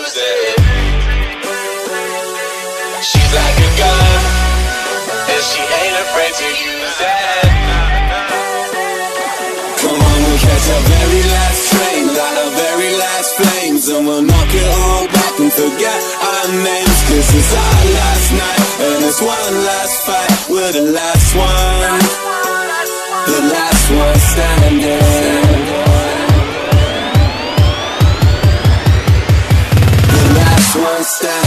use it. She's like a gun, and she ain't afraid to use it. Come on, we'll catch our very last train, light our very last flames, and we'll knock it all back and forget our names. Cause it's our last night, and it's one last fight. We're the last one, the last one standing. The last one standing.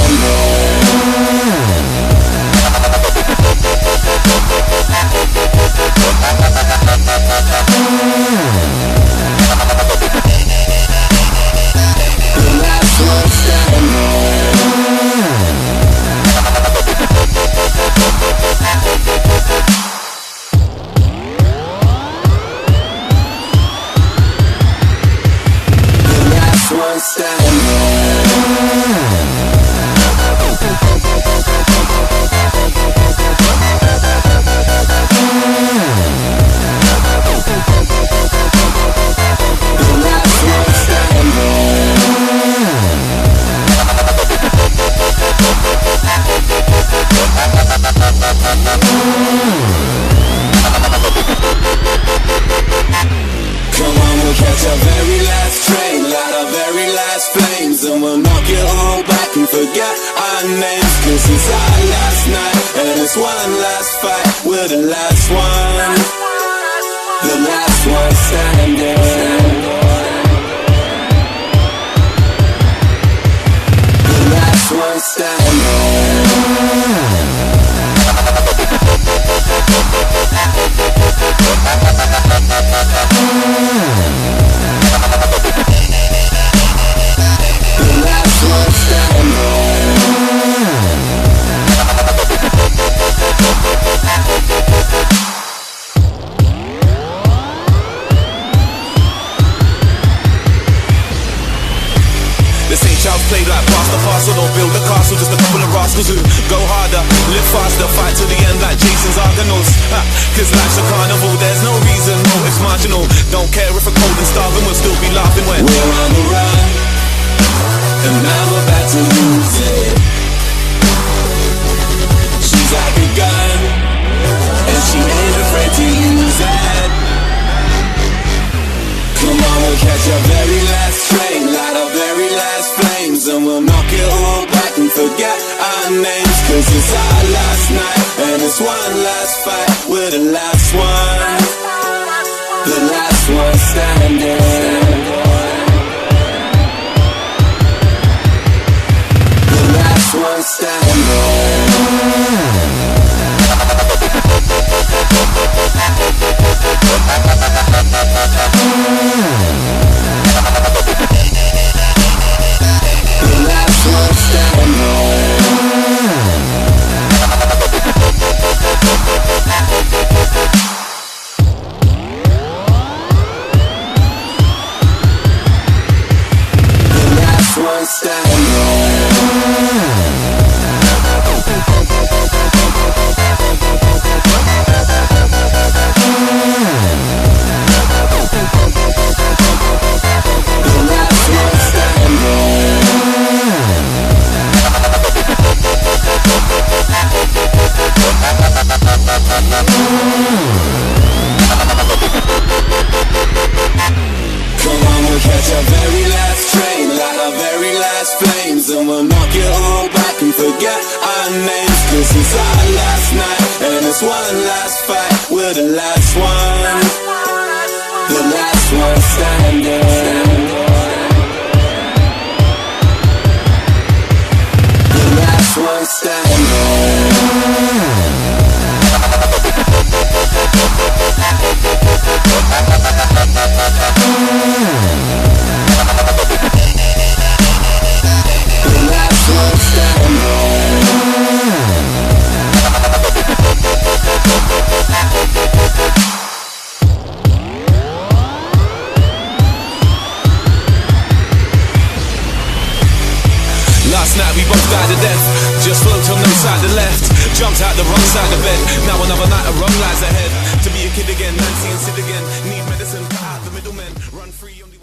And we'll knock it all back and forget our names. Cause it's our last night, and it's one last fight. We're the last one, the last one standing. The last one standing. Played like past the parcel, don't build a castle, just a couple of rascals who go harder, live faster, fight to the end like Jason's Argonauts. Cause life's a carnival, there's no reason, motive's marginal. Don't care if we're cold and starving, we'll still be laughing when we're on the run, and now we're about to lose it. She's like a gun, and she ain't afraid to use it. Come on, we'll catch our very last train, light our very last flames, and we'll knock it all back and forget our names. Cause it's our last night, and it's one last fight. We're the last one, the last one standing. The last one standing. And we'll knock it all back and forget our names. Cause it's our last night, and it's one last fight. We're the last one, the last one standing. The last one standing. Last night we both died of death, just float on no side the left. Jumped out the wrong side of bed, now another night of wrong lies ahead. To be a kid again, 90 and sit again, need medicine, cut out the middlemen, run free on the